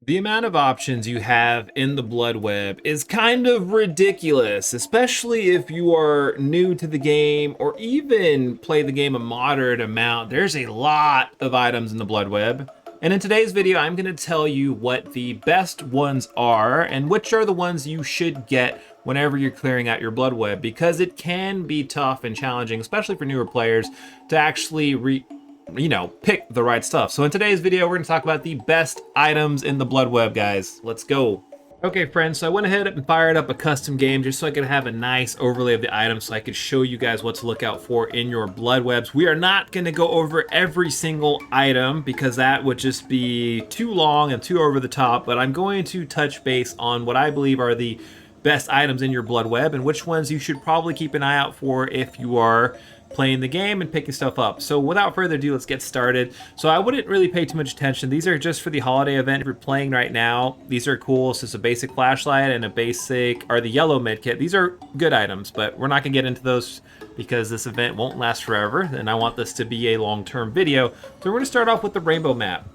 The amount of options you have in the Blood Web is kind of ridiculous, especially if you are new to the game or even play the game a moderate amount. There's a lot of items in the Blood Web. And in today's video, I'm going to tell you what the best ones are and which are the ones you should get whenever you're clearing out your Blood Web, because it can be tough and challenging, especially for newer players, to actually pick the right stuff. So in today's video, we're going to talk about the best items in the Blood Web, guys. Let's go. Okay, friends, so I went ahead and fired up a custom game just so I could have a nice overlay of the items so I could show you guys what to look out for in your Blood Webs. We are not going to go over every single item because that would just be too long and too over the top, but I'm going to touch base on what I believe are the best items in your Blood Web and which ones you should probably keep an eye out for if you are playing the game and picking stuff up. So without further ado, let's get started. So I wouldn't really pay too much attention. These are just for the holiday event. If you're playing right now, these are cool. It's just a basic flashlight and the yellow med kit. These are good items, but we're not gonna get into those because this event won't last forever, and I want this to be a long-term video. So we're gonna start off with the rainbow map.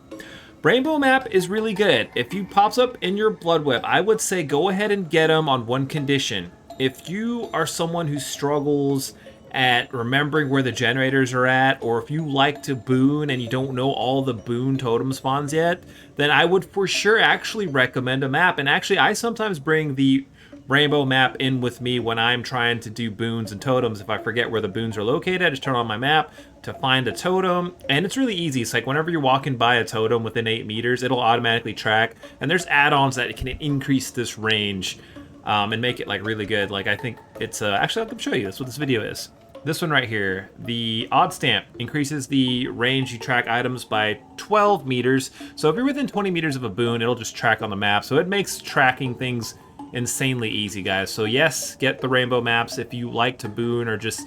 Rainbow map is really good. If you pops up in your Blood Web, I would say go ahead and get them on one condition. If you are someone who struggles at remembering where the generators are at, or if you like to boon and you don't know all the boon totem spawns yet, then I would for sure actually recommend a map. And actually, I sometimes bring the rainbow map in with me when I'm trying to do boons and totems. If I forget where the boons are located, I just turn on my map to find a totem, and it's really easy. It's like whenever you're walking by a totem within 8 meters, it'll automatically track, and there's add-ons that can increase this range and make it like really good. Like I think it's actually, I'll show you. That's what this video is. This one right here, the odd stamp increases the range you track items by 12 meters. So if you're within 20 meters of a boon, it'll just track on the map. So it makes tracking things insanely easy, guys. So yes, get the rainbow maps if you like to boon or just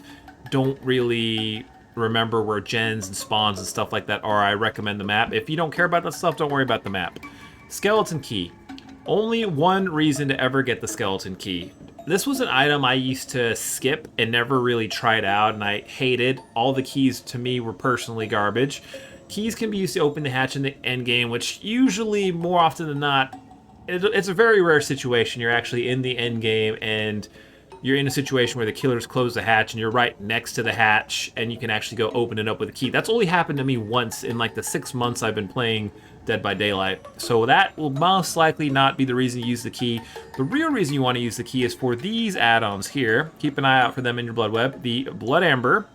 don't really remember where gens and spawns and stuff like that are. I recommend the map. If you don't care about that stuff, don't worry about the map. Skeleton key. Only one reason to ever get the skeleton key. This was an item I used to skip and never really tried out, and I hated. All the keys to me were personally garbage. Keys can be used to open the hatch in the end game, which usually, more often than not, it's a very rare situation. You're actually in the end game and you're in a situation where the killers close the hatch and you're right next to the hatch and you can actually go open it up with a key. That's only happened to me once in like the 6 months I've been playing Dead by Daylight. So that will most likely not be the reason you use the key. The real reason you want to use the key is for these add-ons here. Keep an eye out for them in your Blood Web. The Blood Amber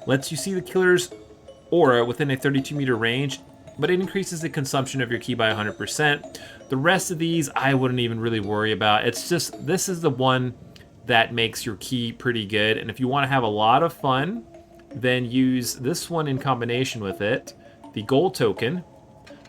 lets you see the killer's aura within a 32-meter range, but it increases the consumption of your key by 100%. The rest of these I wouldn't even really worry about. It's just, this is the one that makes your key pretty good, and if you want to have a lot of fun, then use this one in combination with it. The gold token.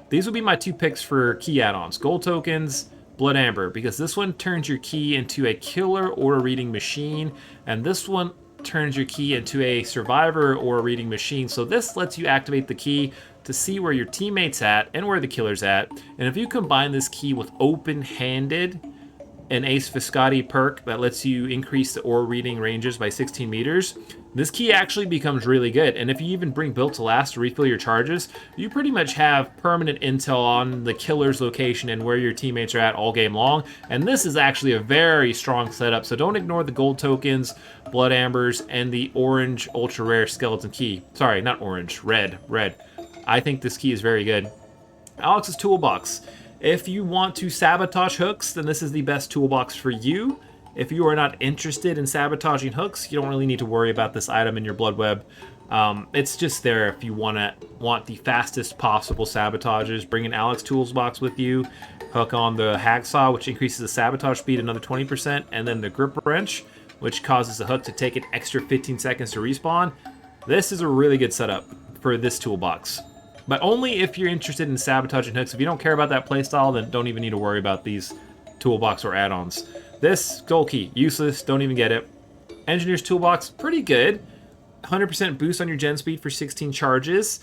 These will be my 2 picks for key add-ons. Gold tokens, Blood Amber, because this one turns your key into a killer aura reading machine, and this one turns your key into a survivor aura reading machine. So this lets you activate the key to see where your teammate's at and where the killer's at. And if you combine this key with open-handed, an Ace Viscotti perk that lets you increase the aura reading ranges by 16 meters, this key actually becomes really good. And if you even bring Built to Last to refill your charges, you pretty much have permanent intel on the killer's location and where your teammates are at all game long. And this is actually a very strong setup, so don't ignore the gold tokens, Blood Ambers, and the orange ultra rare skeleton key. Sorry, not orange, red. I think this key is very good. Alex's toolbox. If you want to sabotage hooks, then this is the best toolbox for you. If you are not interested in sabotaging hooks, you don't really need to worry about this item in your Blood Web. It's just there if you want the fastest possible sabotages. Bring an Alex toolbox with you. Hook on the hacksaw, which increases the sabotage speed another 20%, and then the grip wrench, which causes the hook to take an extra 15 seconds to respawn. This is a really good setup for this toolbox. But only if you're interested in sabotaging hooks. If you don't care about that playstyle, then don't even need to worry about these toolbox or add-ons. This gold key, useless, don't even get it. Engineer's toolbox, pretty good. 100% boost on your gen speed for 16 charges.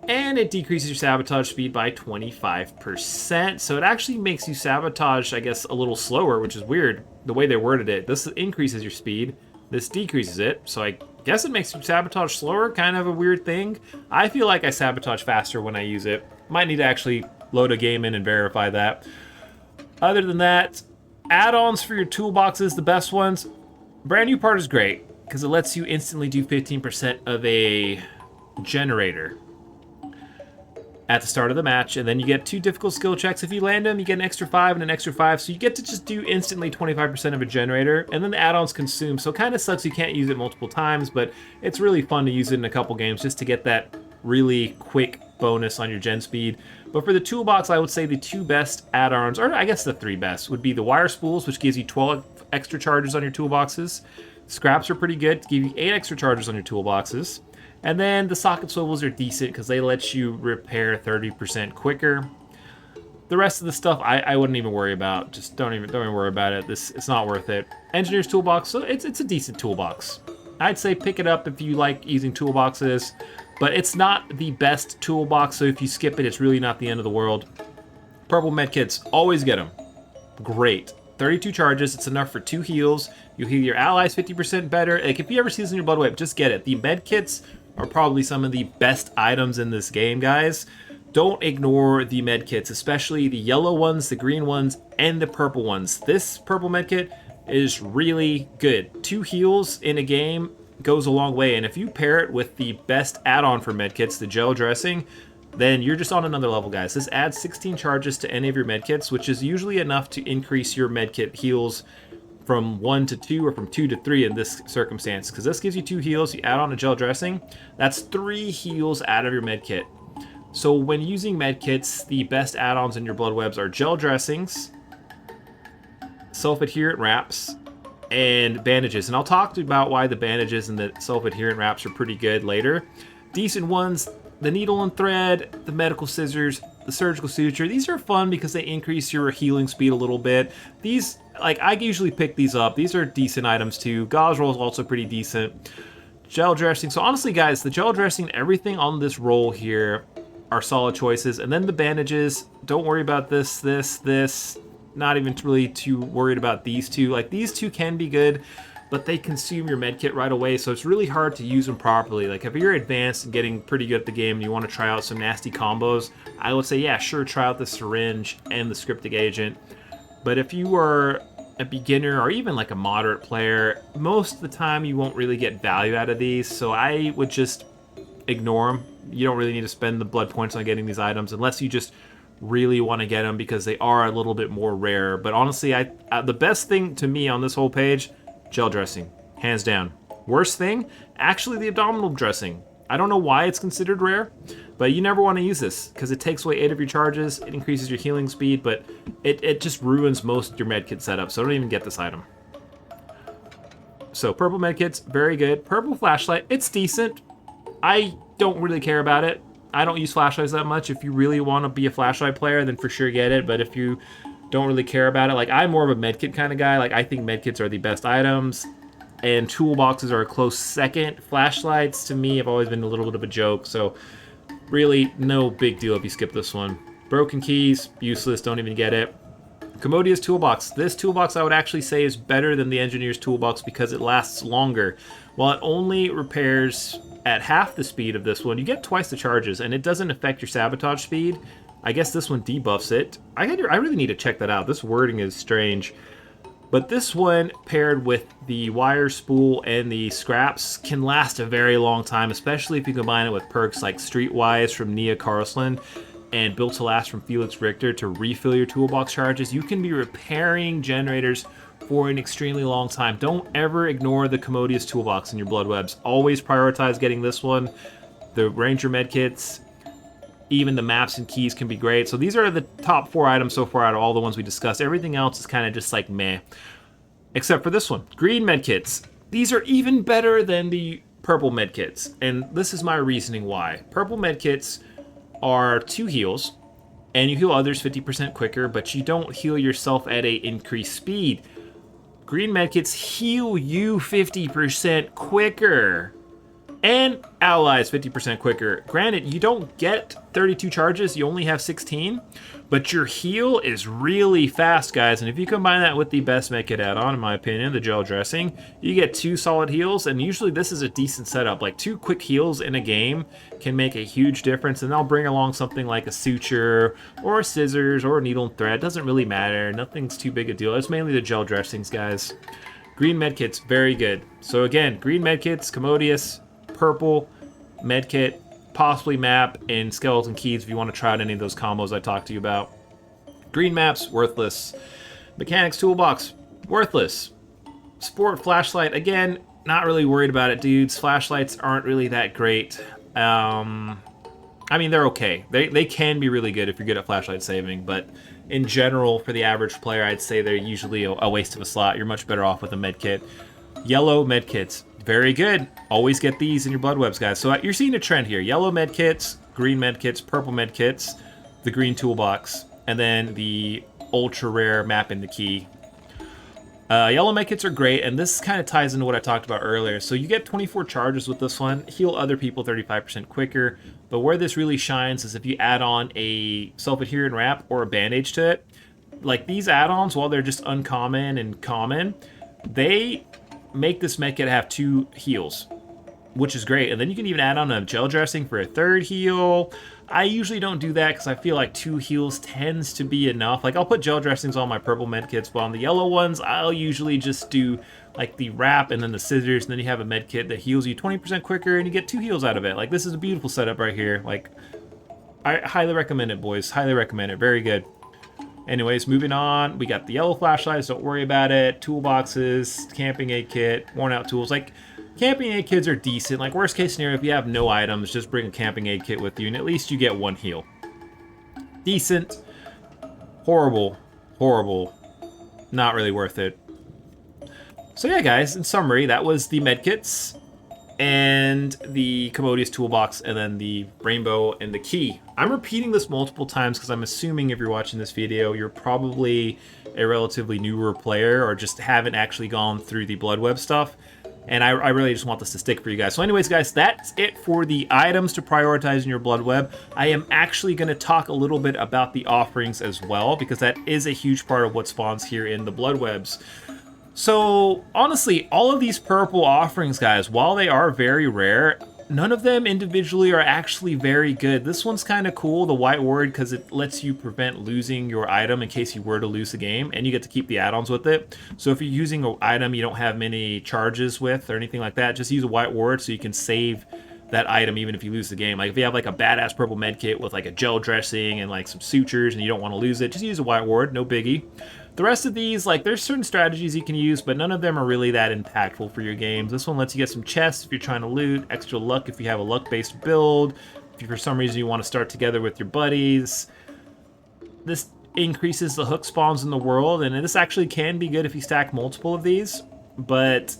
And it decreases your sabotage speed by 25%. So it actually makes you sabotage, I guess, a little slower, which is weird, the way they worded it. This increases your speed. This decreases it. So I guess it makes you sabotage slower, kind of a weird thing. I feel like I sabotage faster when I use it. Might need to actually load a game in and verify that. Other than that, add-ons for your toolboxes, the best ones. Brand new part is great because it lets you instantly do 15% of a generator at the start of the match, and then you get 2 difficult skill checks. If you land them, you get an extra 5 and an extra 5, so you get to just do instantly 25% of a generator, and then the add-ons consume, so it kind of sucks you can't use it multiple times, but it's really fun to use it in a couple games just to get that really quick bonus on your gen speed. But for the toolbox, I would say the 2 best add-ons, or I guess the 3 best, would be the wire spools, which gives you 12 extra charges on your toolboxes. Scraps are pretty good to give you 8 extra charges on your toolboxes. And then the socket swivels are decent because they let you repair 30% quicker. The rest of the stuff I wouldn't even worry about. Just don't even worry about it. It's not worth it. Engineer's toolbox, so it's a decent toolbox. I'd say pick it up if you like using toolboxes, but it's not the best toolbox, so if you skip it, it's really not the end of the world. Purple medkits, always get them. Great. 32 charges, it's enough for 2 heals. You heal your allies 50% better. Like, if you ever see this in your Bloodweb, just get it. The medkits are probably some of the best items in this game, guys. Don't ignore the medkits, especially the yellow ones, the green ones, and the purple ones. This purple medkit is really good. 2 heals in a game goes a long way, and if you pair it with the best add-on for medkits, the gel dressing, then you're just on another level, guys. This adds 16 charges to any of your medkits, which is usually enough to increase your medkit heals from 1 to 2 or from 2 to 3 in this circumstance, because this gives you 2 heals. You add on a gel dressing, that's 3 heals out of your medkit. So when using medkits, the best add-ons in your Bloodwebs are gel dressings, self-adherent wraps, and bandages. And I'll talk about why the bandages and the self-adherent wraps are pretty good later. Decent ones, the needle and thread, the medical scissors, the surgical suture. These are fun because they increase your healing speed a little bit. These, like, I usually pick these up. These are decent items too. Gauze roll is also pretty decent. Gel dressing. So honestly, guys, the gel dressing, everything on this roll here are solid choices. And then the bandages, don't worry about this. Not even really too worried about these 2. Like, these 2 can be good, but they consume your medkit right away, so it's really hard to use them properly. Like, if you're advanced and getting pretty good at the game and you want to try out some nasty combos, I would say, yeah, sure, try out the syringe and the scriptic agent. But if you are a beginner or even like a moderate player, most of the time you won't really get value out of these, so I would just ignore them. You don't really need to spend the blood points on getting these items unless you just really want to get them because they are a little bit more rare. But honestly, the best thing to me on this whole page, gel dressing, hands down. Worst thing, actually the abdominal dressing. I don't know why it's considered rare, but you never want to use this because it takes away 8 of your charges, it increases your healing speed, but it just ruins most of your medkit setup, so don't even get this item. So purple medkits, very good. Purple flashlight, it's decent. I don't really care about it. I don't use flashlights that much. If you really want to be a flashlight player, then for sure get it, but if you don't really care about it, like, I'm more of a medkit kind of guy. Like, I think medkits are the best items, and toolboxes are a close second. Flashlights, to me, have always been a little bit of a joke, so really no big deal if you skip this one. Broken keys, useless, don't even get it. Commodious toolbox. This toolbox I would actually say is better than the engineer's toolbox because it lasts longer. While it only repairs at half the speed of this one, you get twice the charges, and it doesn't affect your sabotage speed. I guess this one debuffs it. I really need to check that out. This wording is strange. But this one, paired with the wire spool and the scraps, can last a very long time, especially if you combine it with perks like Streetwise from Nia Carlson and Built to Last from Felix Richter to refill your toolbox charges. You can be repairing generators for an extremely long time. Don't ever ignore the Commodious toolbox in your Bloodwebs. Always prioritize getting this one. The Ranger medkits, even the maps and keys can be great. So these are the top 4 items so far out of all the ones we discussed. Everything else is kind of just like meh. Except for this one. Green medkits. These are even better than the purple medkits. And this is my reasoning why. Purple medkits are 2 heals, and you heal others 50% quicker, but you don't heal yourself at a increased speed. Green medkits heal you 50% quicker. And allies 50% quicker. Granted, you don't get 32 charges, you only have 16, but your heal is really fast, guys. And if you combine that with the best medkit add-on, in my opinion, the gel dressing, you get 2 solid heals, and usually this is a decent setup. Like 2 quick heals in a game can make a huge difference, and they'll bring along something like a suture or scissors or a needle and thread. Doesn't really matter. Nothing's too big a deal. It's mainly the gel dressings, guys. Green medkits, very good. So again, green medkits, commodious. Purple medkit, possibly map, and skeleton keys if you want to try out any of those combos I talked to you about. Green maps, worthless. Mechanics toolbox, worthless. Sport flashlight, again, not really worried about it, dudes. Flashlights aren't really that great. I mean, they're okay. They can be really good if you're good at flashlight saving, but in general, for the average player, I'd say they're usually a waste of a slot. You're much better off with a medkit. Yellow medkits. Very good. Always get these in your Bloodwebs, guys. So you're seeing a trend here. Yellow medkits, green medkits, purple medkits, the green toolbox, and then the ultra rare map in the key. Yellow medkits are great, and this kind of ties into what I talked about earlier. So you get 24 charges with this one, heal other people 35% quicker, but where this really shines is if you add on a self-adherent wrap or a bandage to it. Like these add-ons, while they're just uncommon and common, they make this medkit have 2 heals, which is great. And then you can even add on a gel dressing for a 3rd heal. I usually don't do that because I feel like 2 heals tends to be enough. Like I'll put gel dressings on my purple medkits, but on the yellow ones, I'll usually just do like the wrap and then the scissors, and then you have a medkit that heals you 20% quicker and you get 2 heals out of it. Like this is a beautiful setup right here. Like I highly recommend it, boys. Highly recommend it. Very good. Anyways, moving on, we got the yellow flashlights, don't worry about it. Toolboxes, camping aid kit, worn out tools. Like, camping aid kits are decent. Like, worst case scenario, if you have no items, just bring a camping aid kit with you, and at least you get 1 heal. Decent. Horrible. Horrible. Not really worth it. So yeah, guys, in summary, that was the medkits and the commodious toolbox, and then the rainbow and the key. I'm repeating this multiple times because I'm assuming if you're watching this video, you're probably a relatively newer player or just haven't actually gone through the Bloodweb stuff. And I really just want this to stick for you guys. So anyways, guys, that's it for the items to prioritize in your Bloodweb. I am actually going to talk a little bit about the offerings as well, because that is a huge part of what spawns here in the Bloodwebs. So, honestly, all of these purple offerings, guys, while they are very rare, none of them individually are actually very good. This one's kind of cool, the white word, because it lets you prevent losing your item in case you were to lose the game, and you get to keep the add-ons with it. So if you're using an item you don't have many charges with or anything like that, just use a white word so you can save that item even if you lose the game. Like if you have like a badass purple medkit with like a gel dressing and like some sutures and you don't want to lose it, just use a white word, no biggie. The rest of these, like, there's certain strategies you can use, but none of them are really that impactful for your games. This one lets you get some chests if you're trying to loot, extra luck if you have a luck-based build, if for some reason you want to start together with your buddies. This increases the hook spawns in the world, and this actually can be good if you stack multiple of these, but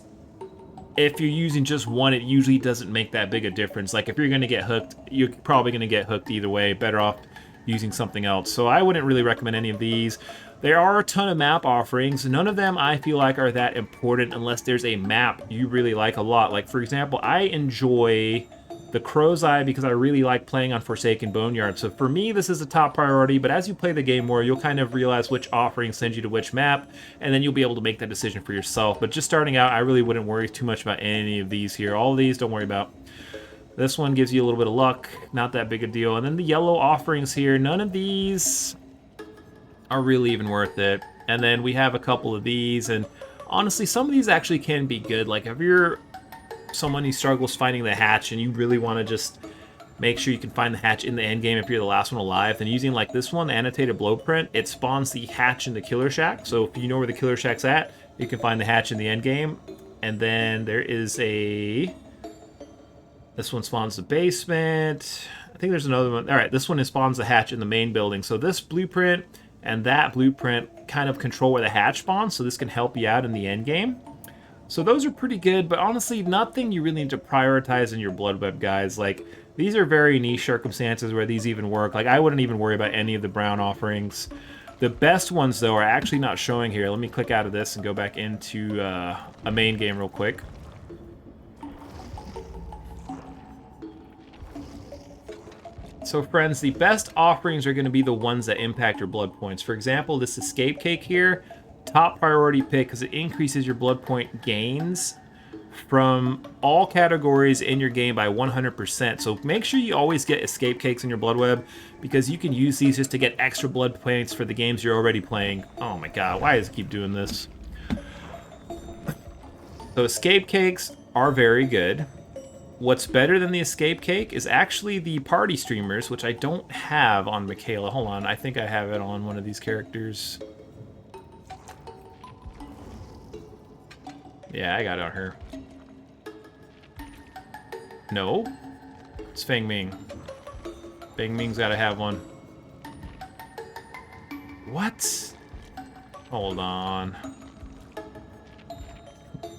if you're using just one, it usually doesn't make that big a difference. Like, if you're going to get hooked, you're probably going to get hooked either way. Better off using something else. So I wouldn't really recommend any of these. There are a ton of map offerings. None of them I feel like are that important unless there's a map you really like a lot. Like, for example, I enjoy the Crow's Eye because I really like playing on Forsaken Boneyard. So for me, this is a top priority, but as you play the game more, you'll kind of realize which offering sends you to which map, and then you'll be able to make that decision for yourself. But just starting out, I really wouldn't worry too much about any of these here. All of these, don't worry about. This one gives you a little bit of luck, not that big a deal. And then the yellow offerings here, none of these are really even worth it. And then we have a couple of these, and honestly, some of these actually can be good. Like if you're someone who struggles finding the hatch and you really want to just make sure you can find the hatch in the end game if you're the last one alive, then using like this one, the annotated blueprint, it spawns the hatch in the killer shack. So if you know where the killer shack's at, you can find the hatch in the end game. And then there is this one spawns the basement. I think there's another one. All right, this one spawns the hatch in the main building. So this blueprint and that blueprint kind of control where the hatch spawns, so this can help you out in the end game. So those are pretty good, but honestly, nothing you really need to prioritize in your Bloodweb, guys. Like, these are very niche circumstances where these even work. Like, I wouldn't even worry about any of the brown offerings. The best ones, though, are actually not showing here. Let me click out of this and go back into a main game real quick. So friends, the best offerings are going to be the ones that impact your blood points. For example, this escape cake here, top priority pick because it increases your blood point gains from all categories in your game by 100%. So make sure you always get escape cakes in your blood web because you can use these just to get extra blood points for the games you're already playing. Oh my god, why does it keep doing this? So escape cakes are very good. What's better than the escape cake is actually the party streamers, which I don't have on Michaela. Hold on, I think I have it on one of these characters. Yeah, I got it on her. No, it's Feng Ming. Feng Ming's gotta have one. What? Hold on.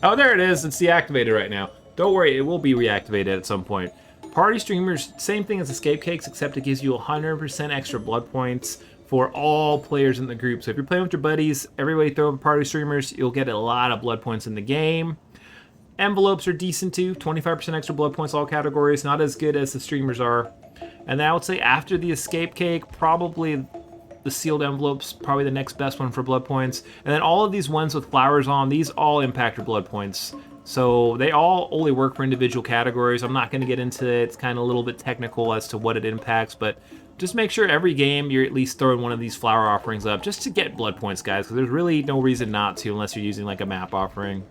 Oh, there it is. It's deactivated right now. Don't worry, it will be reactivated at some point. Party streamers, same thing as escape cakes, except it gives you 100% extra blood points for all players in the group. So if you're playing with your buddies, everybody throw up party streamers, you'll get a lot of blood points in the game. Envelopes are decent too, 25% extra blood points, all categories, not as good as the streamers are. And then I would say after the escape cake, probably the sealed envelopes, probably the next best one for blood points. And then all of these ones with flowers on, these all impact your blood points. So they all only work for individual categories. I'm not going to get into it. It's kind of a little bit technical as to what it impacts, but just make sure every game you're at least throwing one of these flower offerings up just to get blood points, guys, because there's really no reason not to unless you're using like a map offering.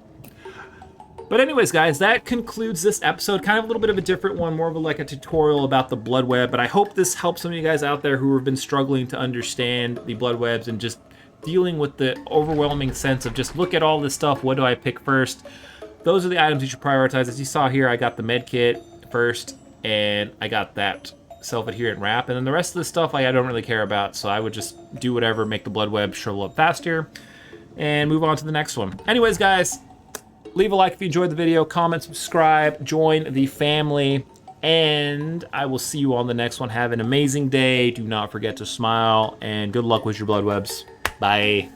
But anyways, guys, that concludes this episode. Kind of a little bit of a different one, more of like a tutorial about the blood web, but I hope this helps some of you guys out there who have been struggling to understand the blood webs and just dealing with the overwhelming sense of just look at all this stuff, what do I pick first? Those are the items you should prioritize. As you saw here, I got the med kit first, and I got that self-adherent wrap, and then the rest of the stuff I don't really care about, so I would just do whatever, make the blood web shrivel up faster, and move on to the next one. Anyways, guys, leave a like if you enjoyed the video, comment, subscribe, join the family, and I will see you on the next one. Have an amazing day. Do not forget to smile, and good luck with your blood webs. Bye.